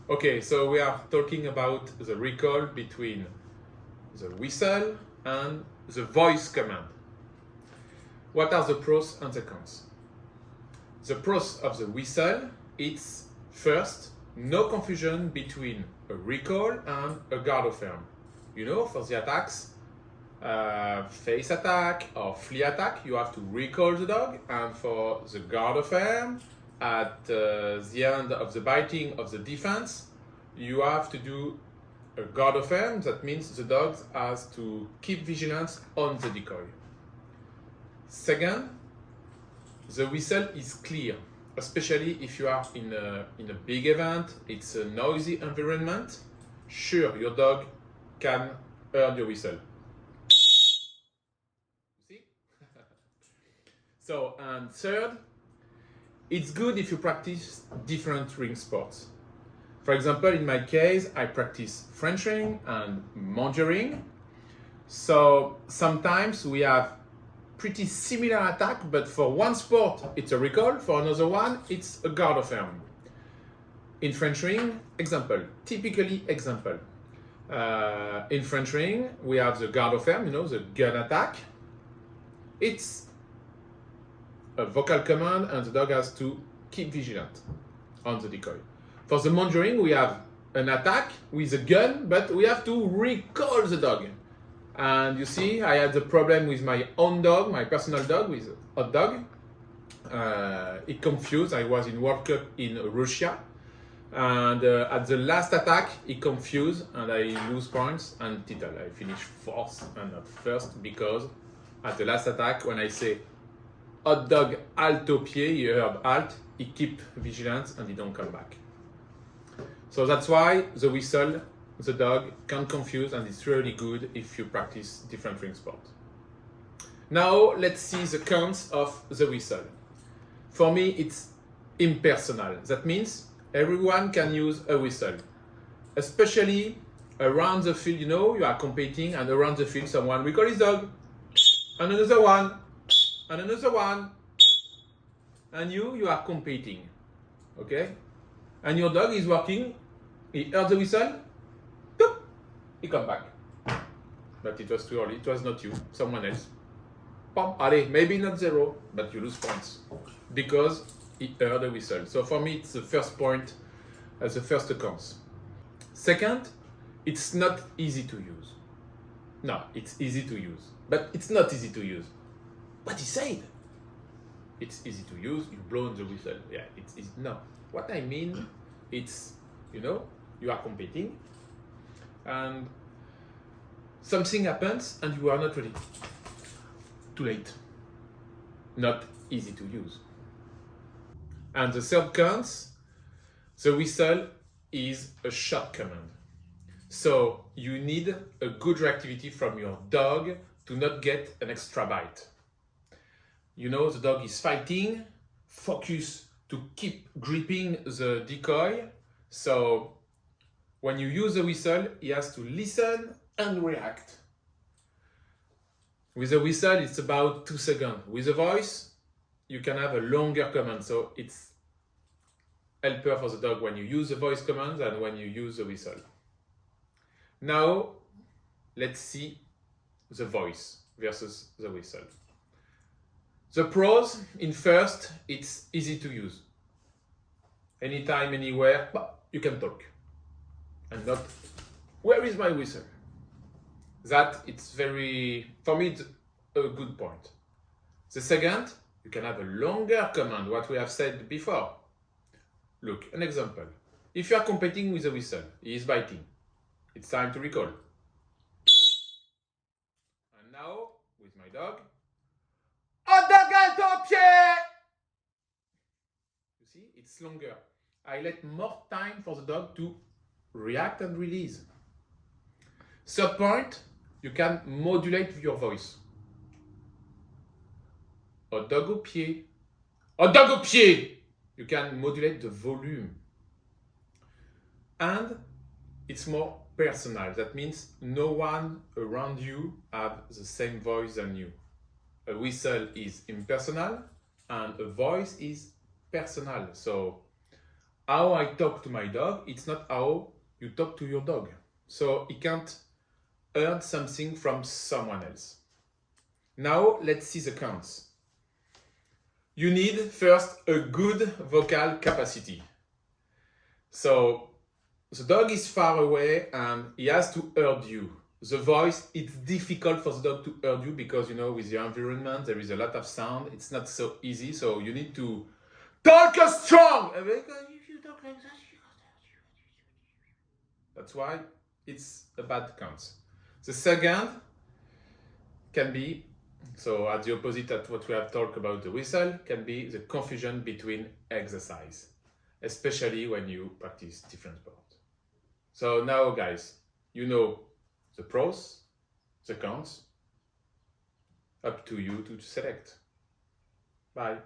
Okay, so we are talking about the recall between the whistle and the voice command. What are the pros and the cons? The pros of the whistle, it's first, no confusion between a recall and a guard of arm. You know, for the attacks, face attack or flea attack, you have to recall the dog, and for the guard of arm, at the end of the biting of the defense, you have to do a guard of arm. That means the dog has to keep vigilance on the decoy. Second, the whistle is clear, especially if you are in a big event, it's a noisy environment. Sure, your dog can hear your whistle. See? So, and third, it's good if you practice different ring sports. For example, in my case, I practice French ring and mondioring. So sometimes we have pretty similar attack, but for one sport it's a recall, for another one it's a guard of arm. In French ring, typically example. In French ring, we have the guard of arm, you know, the gun attack. It's a vocal command and the dog has to keep vigilant on the decoy. For the mondioring, we have an attack with a gun, but we have to recall the dog. And you see, I had the problem with my own dog, my personal dog, with a hot dog. It confused. I was in World Cup in Russia. And at the last attack, it confused and I lose points and title. I finish fourth and not first because at the last attack, when I say hot dog halt au pied, you heard halt, he keep vigilance and he don't come back. So that's why the whistle, the dog can confuse, and it's really good if you practice different ring sports. Now let's see the cons of the whistle. For me, it's impersonal. That means everyone can use a whistle, especially around the field. You know, you are competing, and around the field, someone will call his dog, and another one, and another one, and you are competing, okay? And your dog is working, he heard the whistle, he come back. But it was too early, it was not you, someone else. Allez, maybe not zero, but you lose points because he heard the whistle. So for me, it's the first point, the first cons. Second, it's not easy to use. No, it's easy to use, but it's not easy to use. What he said? It's easy to use, you blow on the whistle. Yeah, it's easy. No, what I mean, it's, you know, you are competing and something happens and you are not ready. Too late. Not easy to use. And the third cons, the whistle is a short command. So you need a good reactivity from your dog to not get an extra bite. You know, the dog is fighting, focus to keep gripping the decoy. So when you use the whistle, he has to listen and react. With a whistle, it's about 2 seconds. With a voice, you can have a longer command. So it's helpful for the dog when you use the voice command than when you use the whistle. Now, let's see the voice versus the whistle. The pros, in first, it's easy to use. Anytime, anywhere, you can talk. And not, where is my whistle? That, it's very, for me, it's a good point. The second, you can have a longer command, what we have said before. Look, an example. If you are competing with a whistle, he is biting. It's time to recall. And now, with my dog, hot dog halt au pied! You see, it's longer. I let more time for the dog to react and release. Third point, you can modulate your voice. Hot dog au pied. Hot dog au pied! You can modulate the volume. And it's more personal. That means no one around you have the same voice than you. A whistle is impersonal and a voice is personal. So how I talk to my dog, it's not how you talk to your dog. So he can't earn something from someone else. Now let's see the cons. You need first a good vocal capacity. So the dog is far away and he has to hear you. The voice, it's difficult for the dog to hear you because, with the environment, there is a lot of sound. It's not so easy. So you need to talk strong. If you talk like that, that's why it's a bad cons. The second can be, so at the opposite of what we have talked about the whistle, can be the confusion between exercise, especially when you practice different sports. So now, guys, you know the pros, the cons. Up to you to select. Bye.